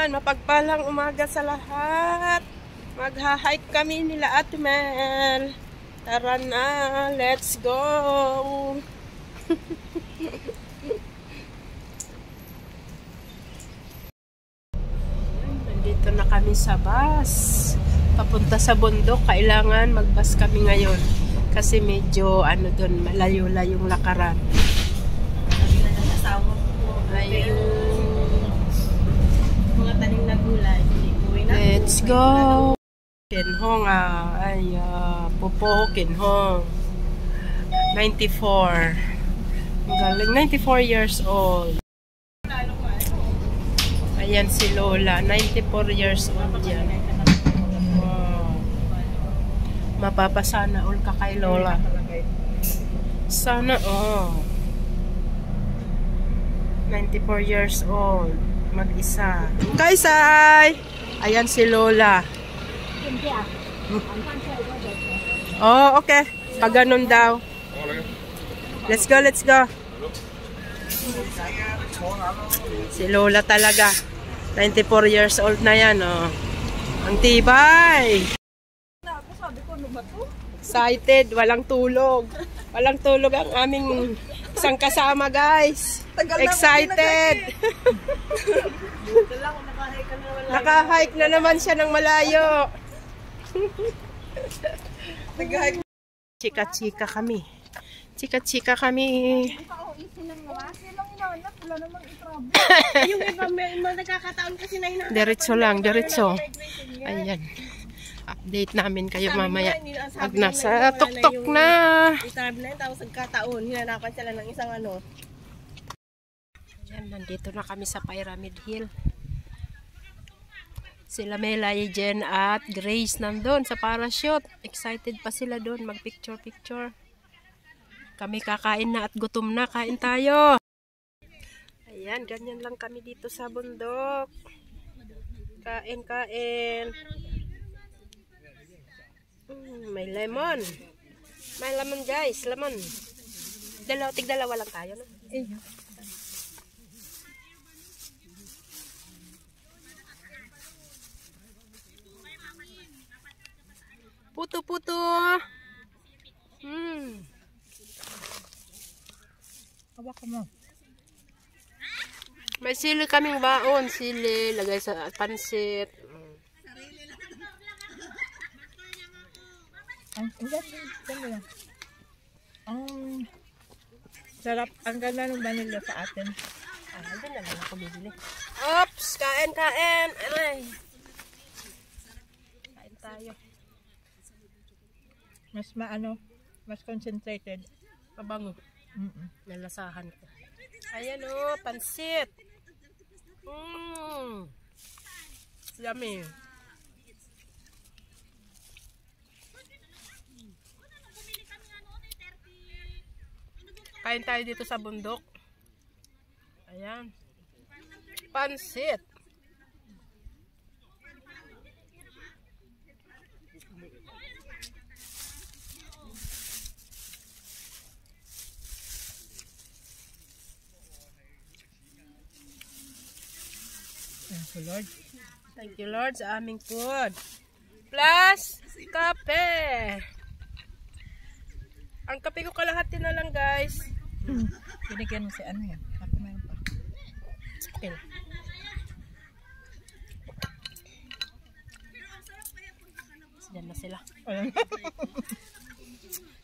Ayan, mapagpalang umaga sa lahat. Magha-hike kami nila Ate Mel. Tara na, let's go! Nandito na kami sa bus. Papunta sa bundok, kailangan mag-bus kami ngayon. Kasi medyo, doon, malayo-layong lakaran. Ayun. Mga tanim na gulay. Let's go! Kinhong ay Popo Kinhong. 94. Galing, 94 years old. Ayan si Lola, 94 years old yan. Wow. Mapapasana all ka kay Lola. Sana 94 years old. Mag-isa. Kaysay! Ayan si Lola. Oh, okay. Pag ganun daw. Let's go, let's go. Si Lola talaga. 94 years old na yan, oh. Ang tibay. Excited, walang tulog. Walang tulog ang aming isang kasama, guys. Excited. Naka-hike na naman siya ng malayo. Chika-chika kami. Chika-chika kami. Yung iba may nagkakataon kasi na hinahanap. Diretso lang, diretso. Ayan. Update namin kayo mamaya. Pag nasa tuktok na. Itarab na yun, tapos nagkataon. Hinanapan sila ng isang Ayan, nandito na kami sa Pyramid Hill. Sila Melay, Jen at Grace nandun sa parachute. Excited pa sila doon mag-picture-picture. Kami kakain na at gutom na. Kain tayo. Ayan, ganyan lang kami dito sa bundok. Kain, kain. May lemon. May lemon, guys. Lemon. Tig-dalawa lang tayo, no? Puto-puto. Hawak mo. May sili kaming baon. Sili, lagay sa pansit. Ang sarap. Ang ganda ng vanilla sa atin. Doon na lang ako bibili. Oops! Kain, kain! Aray! Kain tayo. Mas mas concentrated. Pabango. Nalasahan ko. Ayan o, pansit. Yummy. Kain tayo dito sa bundok. Ayan. Pansit. Thank you, Lord. Thank you, Lord, sa aming food. Plus, kape. Ang kape ko kalahati na lang, guys. Binigyan mo si yan. Ako meron pa. Okay lang. Diyan na sila.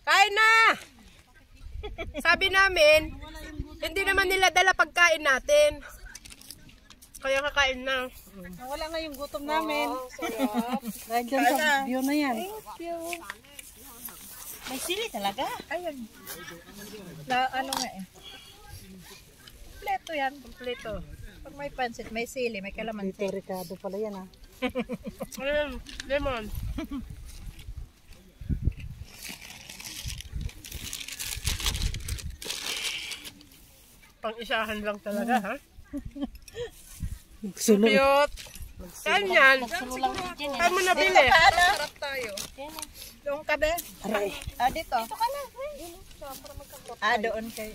Kain na! Sabi namin, hindi naman nila dala pagkain natin. Kaya kakain na. Wala nga yung gutom namin. Sarap. Dahil dyan sa view na yan. Thank you. May sili talaga. Ayun. Nga eh. Kompleto yan. Kompleto. Pag may pansit, may sili, may kalamansi. Ricardo pala yan Ayun, lemon. Pang-isahan lang talaga, ha? Cute. Saan yan? Saan mo nabili? Harap tayo. Doon ka ba? Dito. Dito ka na. Doon kay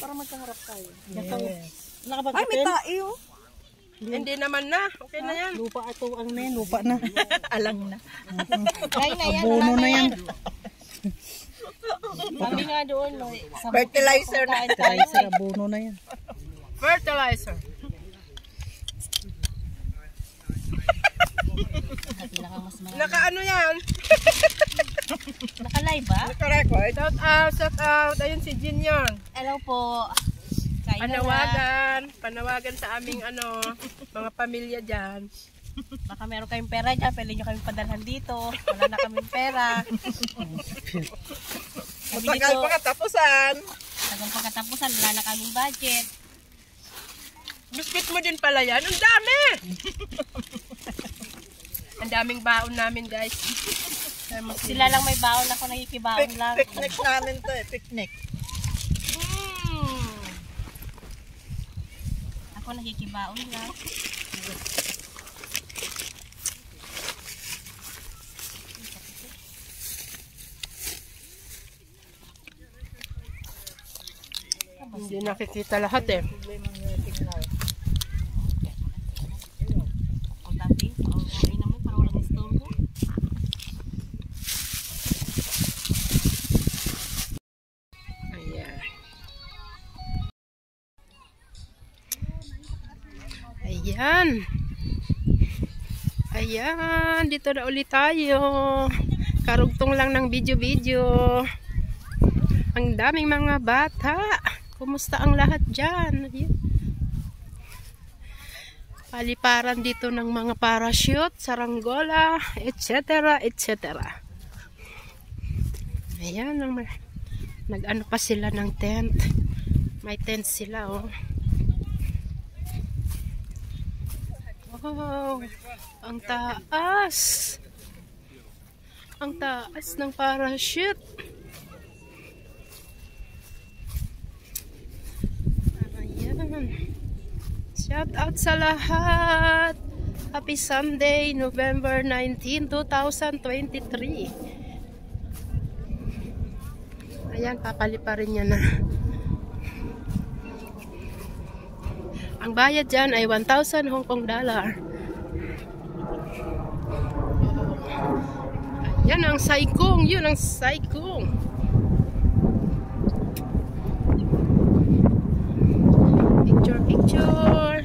Para magkaharap tayo. Yes. Ay, may tayo. Hindi naman na. Okay na yan. Lupa ito ang lupa na. Alang na. Abono na yan. Kami nga doon. Fertilizer na. Fertilizer, abono na yan. Fertilizer. Naka-ano yan? Naka-live ba? Naka-record. Shout out. Ayun si Jin yun. Hello po. Panawagan sa aming mga pamilya dyan. Baka meron kayong pera dyan, pwede nyo kayong padalhan dito. Wala na kaming pera. Matagal pa katapusan. Tagang pagkatapusan, wala na kaming budget. Biscuit mo din pala yan. Ang dami! Ang daming baon namin, guys. Sila lang may baon, ako nakikibaon lang. Picnic namin to eh, picnic. Ako nakikibaon lang. Hindi nakikita lahat eh. Ayan. Ayan. Ayan. Dito na ulit tayo. Karugtong lang ng video-video. Ang daming mga bata. Kumusta ang lahat dyan? Paliparan dito ng mga parachute, saranggola, etc. etc. Ayan, nag-ano pa sila ng tent. May tent sila, oh. Wow, ang taas. Ang taas ng parachute. Shout out sa lahat. Happy Sunday, November 19, 2023. Ayan, papaliparin niya na. Ang bayad dyan ay 1,000 Hong Kong dollar. Ayan ang saikong. Yun ang saikong. Picture.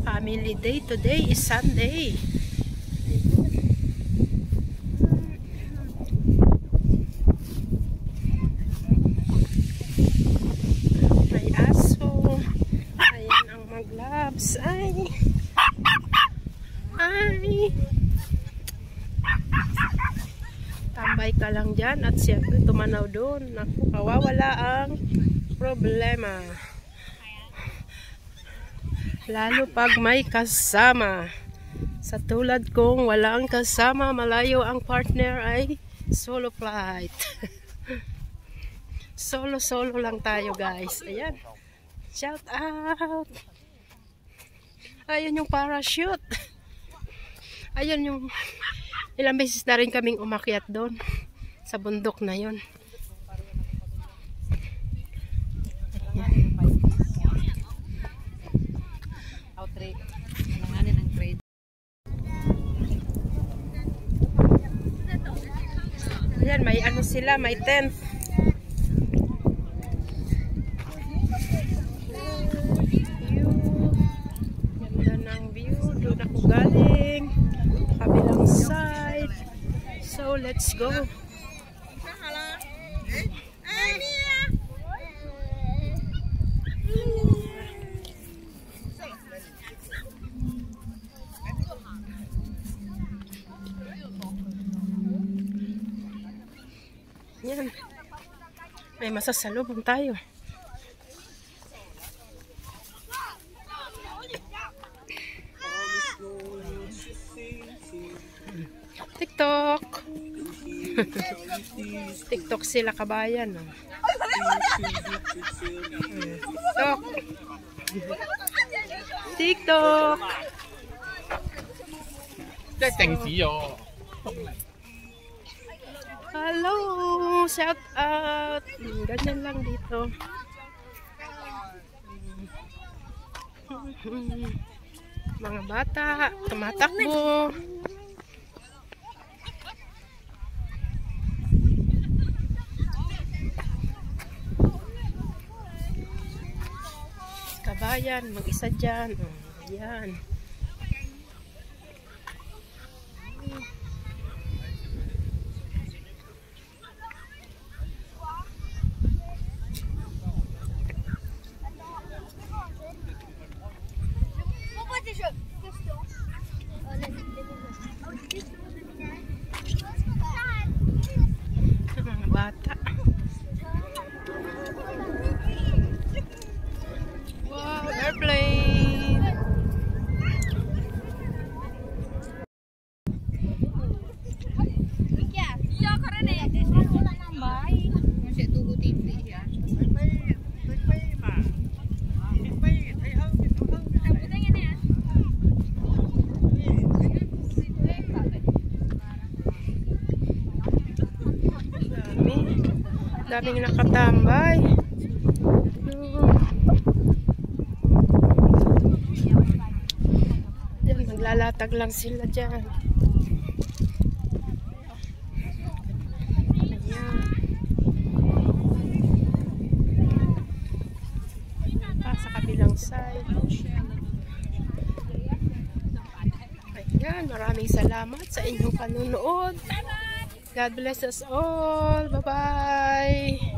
Family day today is Sunday. May aso. Ayan ang mag-gloves. Ay. Tambay ka lang dyan at siyempre tumanaw doon. Naku, kawawala ang problema. Lalo pag may kasama. Sa tulad kong walang kasama, malayo ang partner ay solo flight. Solo lang tayo, guys. Ayan. Shout out. Ayan yung parachute. Ayan yung ilang beses na rin kaming umakyat doon sa bundok na yon. Ayan, may ano sila, may tent. Ganda ng view. Doon ako galing. Kabilang side. So, let's go. Yan. May masasalubong tayo. TikTok. TikTok sila, kabayan. Oh. TikTok. TikTok. Hello! Shout out! Ganyan lang dito. Mga bata, tumatakbo. Kabayan, mag-isa dyan. Ayan. Mga bata. Wow, airplane. Daming nakatambay. Yan, naglalatag lang sila dyan. Ayan. Sa kabilang side. Ayan, maraming salamat sa inyong panunood. God bless us all. Bye-bye.